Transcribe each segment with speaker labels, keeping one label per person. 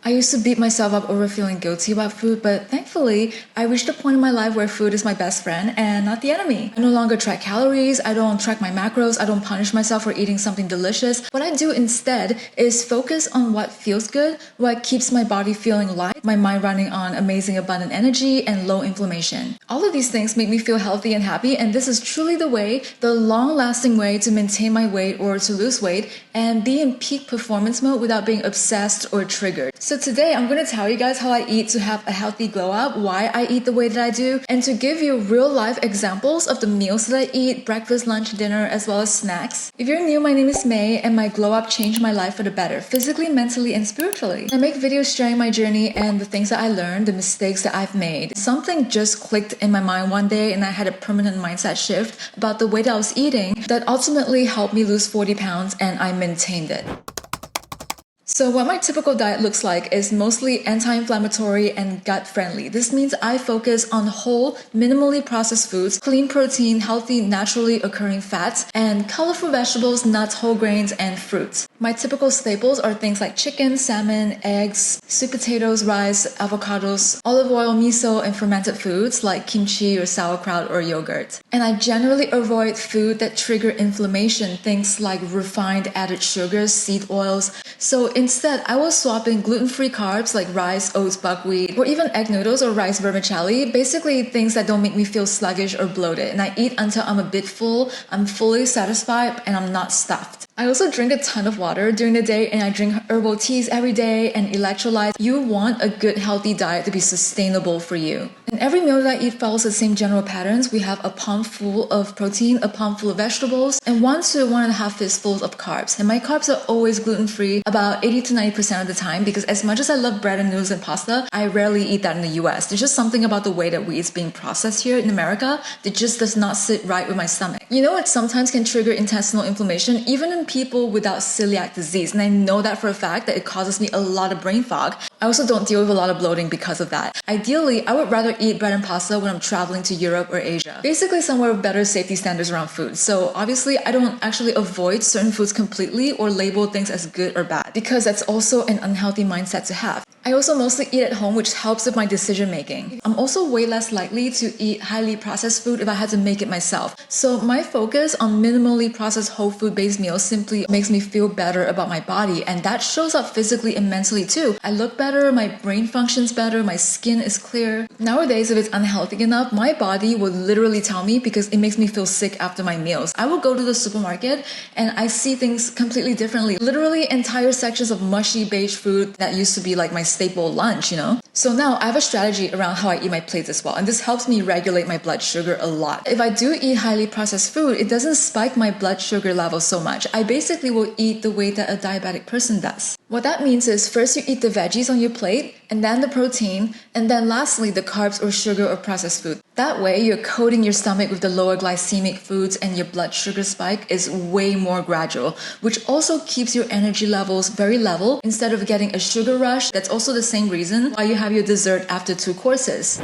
Speaker 1: I used to beat myself up over feeling guilty about food, but thankfully, I reached a point in my life where food is my best friend and not the enemy. I no longer track calories, I don't track my macros, I don't punish myself for eating something delicious. What I do instead is focus on what feels good, what keeps my body feeling light, my mind running on amazing abundant energy and low inflammation. All of these things make me feel healthy and happy, and this is truly the long-lasting way to maintain my weight or to lose weight and be in peak performance mode without being obsessed or triggered. So today I'm going to tell you guys how I eat to have a healthy glow up, why I eat the way that I do, and to give you real life examples of the meals that I eat, breakfast, lunch, dinner, as well as snacks. If you're new, my name is May, and my glow up changed my life for the better, physically, mentally, and spiritually. I make videos sharing my journey and the things that I learned, the mistakes that I've made. Something just clicked in my mind one day and I had a permanent mindset shift about the way that I was eating that ultimately helped me lose 40 pounds, and I maintained it. So what my typical diet looks like is mostly anti-inflammatory and gut-friendly. This means I focus on whole, minimally processed foods, clean protein, healthy, naturally occurring fats, and colorful vegetables, nuts, whole grains, and fruits. My typical staples are things like chicken, salmon, eggs, sweet potatoes, rice, avocados, olive oil, miso, and fermented foods like kimchi or sauerkraut or yogurt. And I generally avoid food that trigger inflammation, things like refined added sugars, seed oils. So instead, I will swap in gluten-free carbs like rice, oats, buckwheat, or even egg noodles or rice vermicelli, basically things that don't make me feel sluggish or bloated. And I eat until I'm a bit full, I'm fully satisfied, and I'm not stuffed. I also drink a ton of water during the day, and I drink herbal teas every day and electrolytes. You want a good healthy diet to be sustainable for you. And every meal that I eat follows the same general patterns. We have a palm full of protein, a palm full of vegetables, and 1 to 1.5 fistfuls of carbs. And my carbs are always gluten-free, about 80 to 90% of the time, because as much as I love bread and noodles and pasta, I rarely eat that in the US. There's just something about the way that wheat is being processed here in America that just does not sit right with my stomach. You know, it sometimes can trigger intestinal inflammation, even in people without celiac disease. And I know that for a fact that it causes me a lot of brain fog. I also don't deal with a lot of bloating because of that. Ideally, I would rather eat bread and pasta when I'm traveling to Europe or Asia. Basically somewhere with better safety standards around food. So obviously I don't actually avoid certain foods completely or label things as good or bad, because that's also an unhealthy mindset to have. I also mostly eat at home, which helps with my decision making. I'm also way less likely to eat highly processed food if I had to make it myself. So my focus on minimally processed whole food based meals simply makes me feel better about my body, and that shows up physically and mentally too. I look better, my brain functions better, my skin is clear. Nowadays, if it's unhealthy enough, my body will literally tell me because it makes me feel sick after my meals. I will go to the supermarket and I see things completely differently. Literally entire sections of mushy beige food that used to be like my staple lunch, you know? So now I have a strategy around how I eat my plates as well, and this helps me regulate my blood sugar a lot. If I do eat highly processed food, it doesn't spike my blood sugar level so much. I basically will eat the way that a diabetic person does. What that means is first you eat the veggies on your plate, and then the protein, and then lastly the carbs or sugar or processed food. That way you're coating your stomach with the lower glycemic foods, and your blood sugar spike is way more gradual, which also keeps your energy levels very level instead of getting a sugar rush. That's also the same reason why you have your dessert after 2 courses.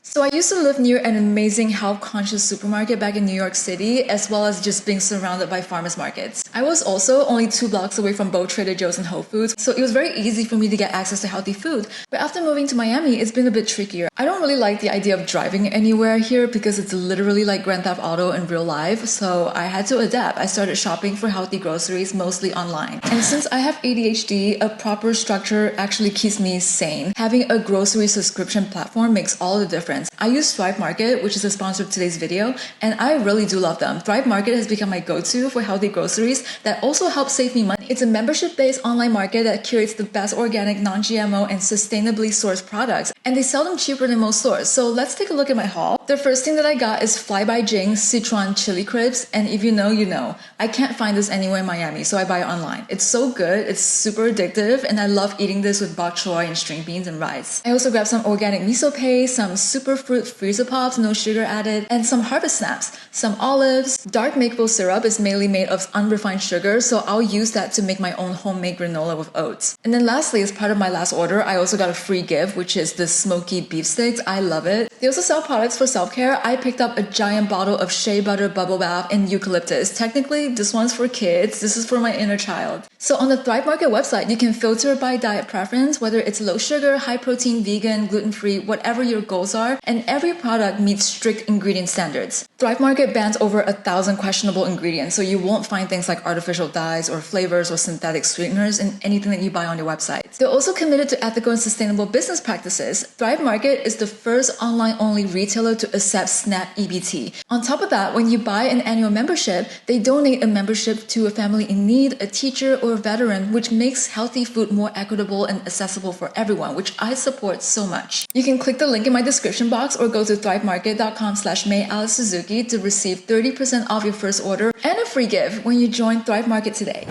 Speaker 1: So I used to live near an amazing health-conscious supermarket back in New York City, as well as just being surrounded by farmers markets. I was also only 2 blocks away from both Trader Joe's and Whole Foods, so it was very easy for me to get access to healthy food. But after moving to Miami, it's been a bit trickier. I don't really like the idea of driving anywhere here because it's literally like Grand Theft Auto in real life, so I had to adapt. I started shopping for healthy groceries mostly online. And since I have ADHD, a proper structure actually keeps me sane. Having a grocery subscription platform makes all the difference. I use Thrive Market, which is the sponsor of today's video, and I really do love them. Thrive Market has become my go-to for healthy groceries that also help save me money. It's a membership-based online market that curates the best organic, non-GMO, and sustainably sourced products, and they sell them cheaper than most stores. So let's take a look at my haul. The first thing that I got is Fly by Jing Sichuan chili cribs, and if you know, you know. I can't find this anywhere in Miami, so I buy it online. It's so good, it's super addictive, and I love eating this with bok choy and string beans and rice. I also grabbed some organic miso paste, some superfruit freezer pops, no sugar added, and some harvest snaps, some olives. Dark maple syrup is mainly made of unrefined sugar, so I'll use that to make my own homemade granola with oats. And then lastly, as part of my last order, I also got a free gift, which is the smoky beef sticks. I love it. They also sell products for self-care. I picked up a giant bottle of shea butter bubble bath and eucalyptus. Technically, this one's for kids. This is for my inner child. So on the Thrive Market website, you can filter by diet preference, whether it's low sugar, high protein, vegan, gluten-free, whatever your goals are, and every product meets strict ingredient standards. Thrive Market bans over 1,000 questionable ingredients, so you won't find things like artificial dyes or flavors or synthetic sweeteners in anything that you buy on your website. They're also committed to ethical and sustainable business practices. Thrive Market is the first online-only retailer to accept SNAP EBT. On top of that, when you buy an annual membership, they donate a membership to a family in need, a teacher, or a veteran, which makes healthy food more equitable and accessible for everyone, which I support so much. You can click the link in my description box or go to thrivemarket.com/MayAliceSuzuki to receive 30% off your first order and a free gift when you join Thrive Market today.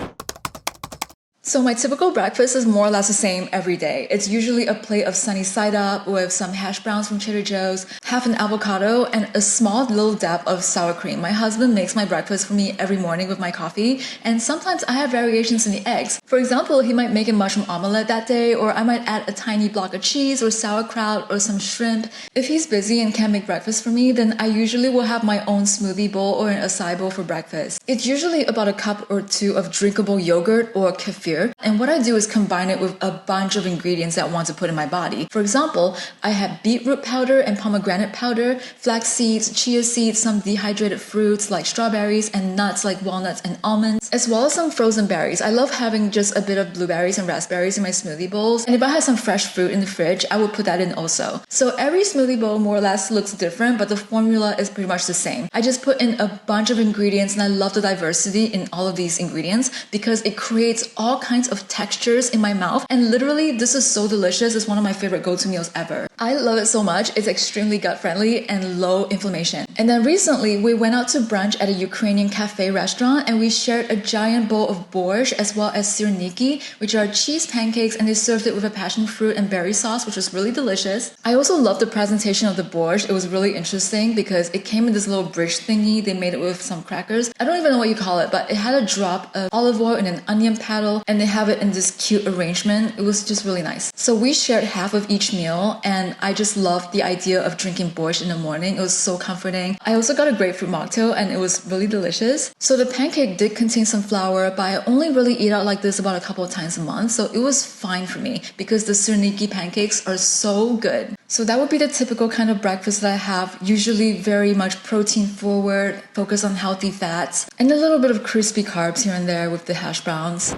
Speaker 1: So my typical breakfast is more or less the same every day. It's usually a plate of sunny side up with some hash browns from Trader Joe's, half an avocado, and a small little dab of sour cream. My husband makes my breakfast for me every morning with my coffee, and sometimes I have variations in the eggs. For example, he might make a mushroom omelette that day, or I might add a tiny block of cheese or sauerkraut or some shrimp. If he's busy and can't make breakfast for me, then I usually will have my own smoothie bowl or an acai bowl for breakfast. It's usually about a cup or two of drinkable yogurt or kefir. And what I do is combine it with a bunch of ingredients that I want to put in my body. For example, I have beetroot powder and pomegranate powder, flax seeds, chia seeds, some dehydrated fruits like strawberries, and nuts like walnuts and almonds, as well as some frozen berries. I love having just a bit of blueberries and raspberries in my smoothie bowls. And if I have some fresh fruit in the fridge, I will put that in also. So every smoothie bowl more or less looks different, but the formula is pretty much the same. I just put in a bunch of ingredients, and I love the diversity in all of these ingredients because it creates all kinds of textures in my mouth, and literally this is so delicious. It's one of my favorite go-to meals ever. I love it so much. It's extremely gut friendly and low inflammation. And then recently we went out to brunch at a Ukrainian cafe restaurant, and we shared a giant bowl of borscht as well as sirniki, which are cheese pancakes, and they served it with a passion fruit and berry sauce, which was really delicious. I also love the presentation of the borscht. It was really interesting because it came in this little bridge thingy. They made it with some crackers. I don't even know what you call it, but it had a drop of olive oil and an onion paddle, and they have it in this cute arrangement. It was just really nice. So we shared half of each meal, and I just loved the idea of drinking borscht in the morning. It was so comforting. I also got a grapefruit mocktail, and it was really delicious. So the pancake did contain some flour, but I only really eat out like this about a couple of times a month, so it was fine for me because the sirniki pancakes are so good. So that would be the typical kind of breakfast that I have, usually very much protein forward, focus on healthy fats, and a little bit of crispy carbs here and there with the hash browns.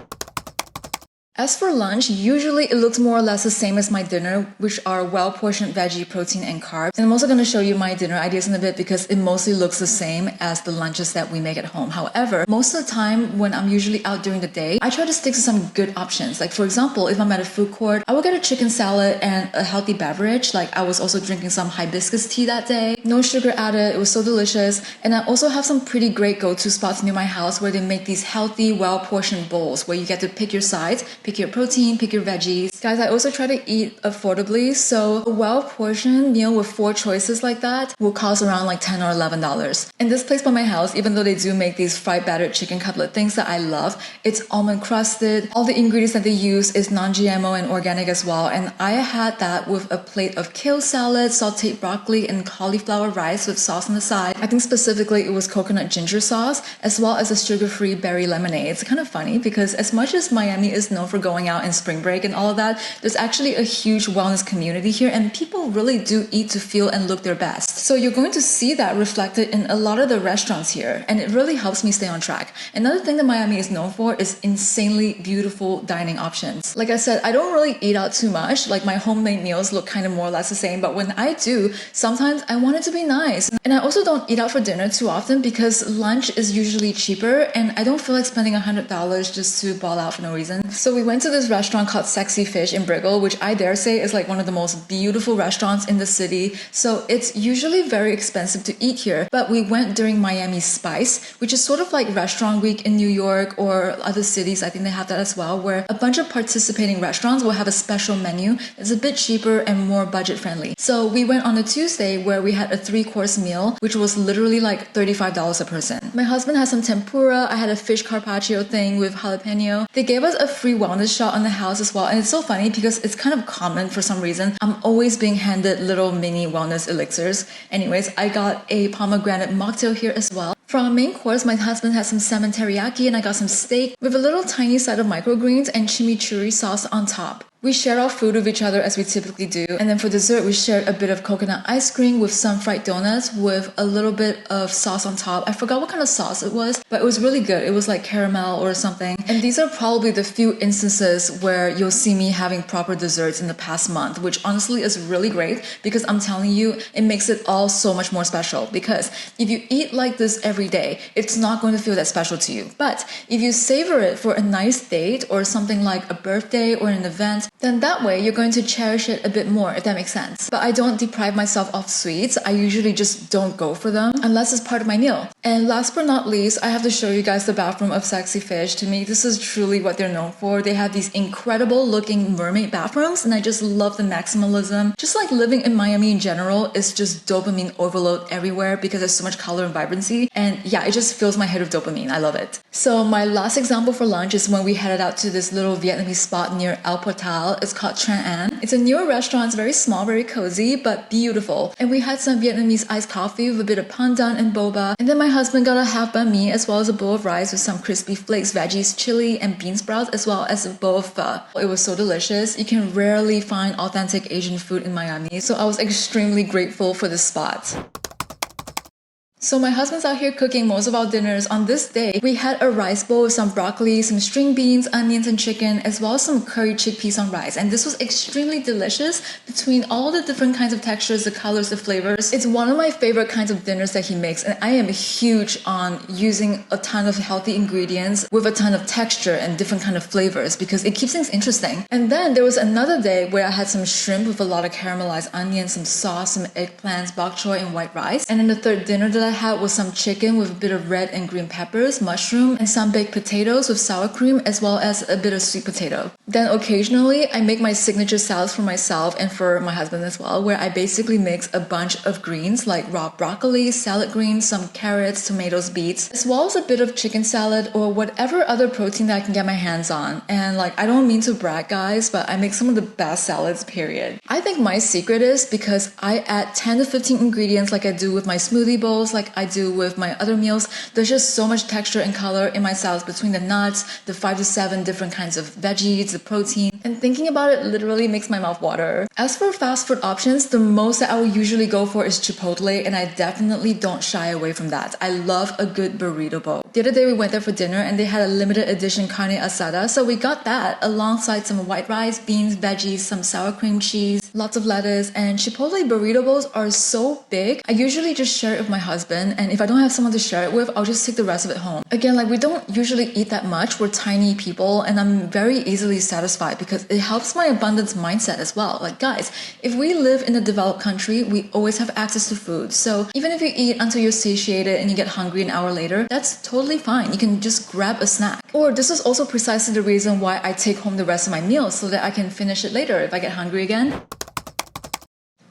Speaker 1: As for lunch, usually it looks more or less the same as my dinner, which are well-portioned veggie, protein, and carbs. And I'm also going to show you my dinner ideas in a bit because it mostly looks the same as the lunches that we make at home. However, most of the time when I'm usually out during the day, I try to stick to some good options. Like for example, if I'm at a food court, I will get a chicken salad and a healthy beverage. Like I was also drinking some hibiscus tea that day. No sugar added. It was so delicious. And I also have some pretty great go-to spots near my house where they make these healthy, well-portioned bowls where you get to pick your sides, pick your protein, pick your veggies. Guys, I also try to eat affordably, so a well-portioned meal with 4 choices like that will cost around like $10 or $11. And this place by my house, even though they do make these fried battered chicken cutlet things that I love, it's almond crusted. All the ingredients that they use is non-GMO and organic as well. And I had that with a plate of kale salad, sauteed broccoli, and cauliflower rice with sauce on the side. I think specifically it was coconut ginger sauce, as well as a sugar-free berry lemonade. It's kind of funny because as much as Miami is known for going out in spring break and all of that, there's actually a huge wellness community here, and people really do eat to feel and look their best. So you're going to see that reflected in a lot of the restaurants here, and it really helps me stay on track. Another thing that Miami is known for is insanely beautiful dining options. Like I said, I don't really eat out too much. Like my homemade meals look kind of more or less the same, but when I do, sometimes I want it to be nice. And I also don't eat out for dinner too often because lunch is usually cheaper, and I don't feel like spending $100 just to ball out for no reason. So we went to this restaurant called Sexy Fish in Brickell, which I dare say is like one of the most beautiful restaurants in the city. So it's usually very expensive to eat here, but we went during Miami Spice, which is sort of like Restaurant Week in New York or other cities. I think they have that as well, where a bunch of participating restaurants will have a special menu that's a bit cheaper and more budget friendly. So we went on a Tuesday where we had a 3-course meal, which was literally like $35 a person. My husband had some tempura. I had a fish carpaccio thing with jalapeno. They gave us a free wellness shot on the house as well. And it's so funny because it's kind of common for some reason. I'm always being handed little mini wellness elixirs. Anyways, I got a pomegranate mocktail here as well. For our main course, my husband had some salmon teriyaki and I got some steak with a little tiny side of microgreens and chimichurri sauce on top. We shared our food with each other as we typically do. And then for dessert, we shared a bit of coconut ice cream with some fried donuts with a little bit of sauce on top. I forgot what kind of sauce it was, but it was really good. It was like caramel or something. And these are probably the few instances where you'll see me having proper desserts in the past month, which honestly is really great because I'm telling you, it makes it all so much more special. Because if you eat like this every day, it's not going to feel that special to you. But if you savor it for a nice date or something like a birthday or an event, then that way you're going to cherish it a bit more, if that makes sense. But I don't deprive myself of sweets. I usually just don't go for them unless it's part of my meal. And last but not least, I have to show you guys the bathroom of Sexy Fish. To me, this is truly what they're known for. They have these incredible looking mermaid bathrooms and I just love the maximalism. Just like living in Miami in general, it's just dopamine overload everywhere because there's so much color and vibrancy. And yeah, it just fills my head with dopamine. I love it. So my last example for lunch is when we headed out to this little Vietnamese spot near El Portal. It's called Tran An. It's a newer restaurant. It's very small, very cozy, but beautiful. And we had some Vietnamese iced coffee with a bit of pandan and boba. And then my husband got a half banh mi as well as a bowl of rice with some crispy flakes, veggies, chili, and bean sprouts as well as a bowl of pho. It was so delicious. You can rarely find authentic Asian food in Miami, so I was extremely grateful for this spot. So my husband's out here cooking most of our dinners. On this day, we had a rice bowl with some broccoli, some string beans, onions, and chicken, as well as some curry chickpeas on rice. And this was extremely delicious between all the different kinds of textures, the colors, the flavors. It's one of my favorite kinds of dinners that he makes. And I am huge on using a ton of healthy ingredients with a ton of texture and different kind of flavors because it keeps things interesting. And then there was another day where I had some shrimp with a lot of caramelized onions, some sauce, some eggplants, bok choy, and white rice. And then the third dinner that I had was some chicken with a bit of red and green peppers, mushroom, and some baked potatoes with sour cream, as well as a bit of sweet potato. Then occasionally, I make my signature salads for myself and for my husband as well, where I basically mix a bunch of greens like raw broccoli, salad greens, some carrots, tomatoes, beets, as well as a bit of chicken salad or whatever other protein that I can get my hands on. And like, I don't mean to brag, guys, but I make some of the best salads, period. I think my secret is because I add 10 to 15 ingredients like I do with my smoothie bowls, like I do with my other meals. There's just so much texture and color in my salads between the nuts, the 5 to 7 different kinds of veggies, the protein, and thinking about it literally makes my mouth water. As for fast food options, the most that I will usually go for is Chipotle, and I definitely don't shy away from that. I love a good burrito bowl. The other day we went there for dinner and they had a limited edition carne asada, so we got that alongside some white rice, beans, veggies, some sour cream cheese, lots of lettuce, and Chipotle burrito bowls are so big. I usually just share it with my husband, and if I don't have someone to share it with, I'll just take the rest of it home. Again, like we don't usually eat that much. We're tiny people, and I'm very easily satisfied because it helps my abundance mindset as well. Like guys, if we live in a developed country, we always have access to food. So even if you eat until you're satiated and you get hungry an hour later, that's totally fine. You can just grab a snack. Or this is also precisely the reason why I take home the rest of my meal so that I can finish it later if I get hungry again.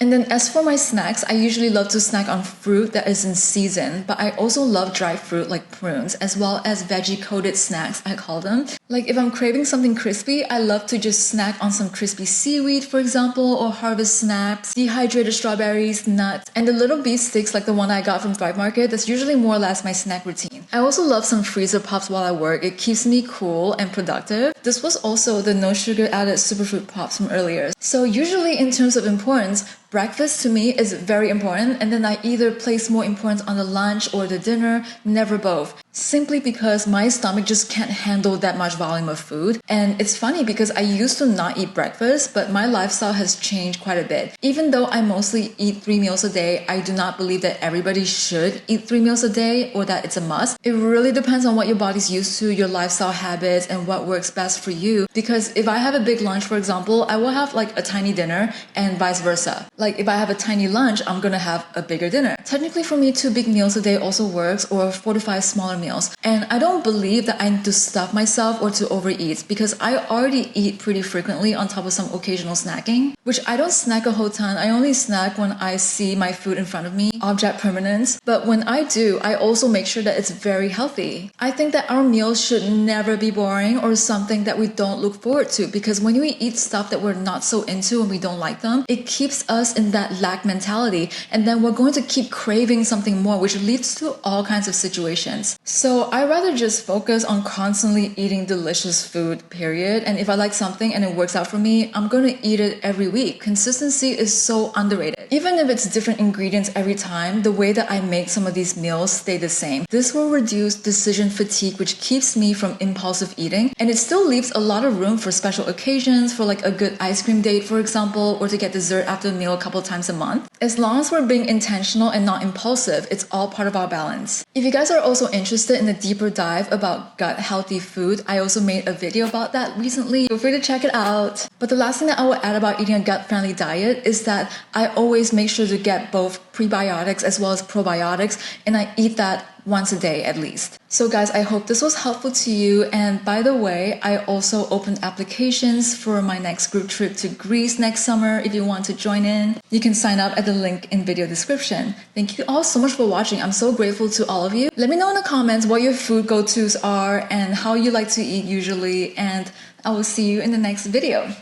Speaker 1: And then as for my snacks, I usually love to snack on fruit that is in season, but I also love dried fruit like prunes, as well as veggie-coated snacks, I call them. Like if I'm craving something crispy, I love to just snack on some crispy seaweed, for example, or harvest snaps, dehydrated strawberries, nuts, and the little beef sticks like the one I got from Thrive Market. That's usually more or less my snack routine. I also love some freezer pops while I work. It keeps me cool and productive. This was also the no sugar added superfruit pops from earlier. So usually in terms of importance, breakfast to me is very important, and then I either place more importance on the lunch or the dinner, never both. Simply because my stomach just can't handle that much volume of food. And it's funny because I used to not eat breakfast, but my lifestyle has changed quite a bit. Even though I mostly eat 3 meals a day, I do not believe that everybody should eat 3 meals a day or that it's a must. It really depends on what your body's used to, your lifestyle habits, and what works best for you. Because if I have a big lunch, for example, I will have like a tiny dinner and vice versa. Like if I have a tiny lunch, I'm gonna have a bigger dinner. Technically for me, 2 big meals a day also works, or 4 to 5 smaller meals. And I don't believe that I need to stuff myself or to overeat because I already eat pretty frequently on top of some occasional snacking, which I don't snack a whole ton. I only snack when I see my food in front of me, object permanence. But when I do, I also make sure that it's very healthy. I think that our meals should never be boring or something that we don't look forward to, because when we eat stuff that we're not so into and we don't like them, it keeps us in that lack mentality, and then we're going to keep craving something more, which leads to all kinds of situations. So I rather just focus on constantly eating delicious food, period. And if I like something and it works out for me, I'm going to eat it every week. Consistency is so underrated. Even if it's different ingredients every time, the way that I make some of these meals stay the same. This will reduce decision fatigue, which keeps me from impulsive eating, and it still leaves a lot of room for special occasions, for like a good ice cream date, for example, or to get dessert after a meal a couple times a month. As long as we're being intentional and not impulsive, it's all part of our balance. If you guys are also interested in a deeper dive about gut healthy food, I also made a video about that recently. Feel free to check it out. But the last thing that I will add about eating a gut-friendly diet is that I always make sure to get both prebiotics as well as probiotics, and I eat that once a day at least. So guys, I hope this was helpful to you. And by the way, I also opened applications for my next group trip to Greece next summer. If you want to join in, you can sign up at the link in video description. Thank you all so much for watching. I'm so grateful to all of you. Let me know in the comments what your food go-tos are and how you like to eat usually, and I will see you in the next video.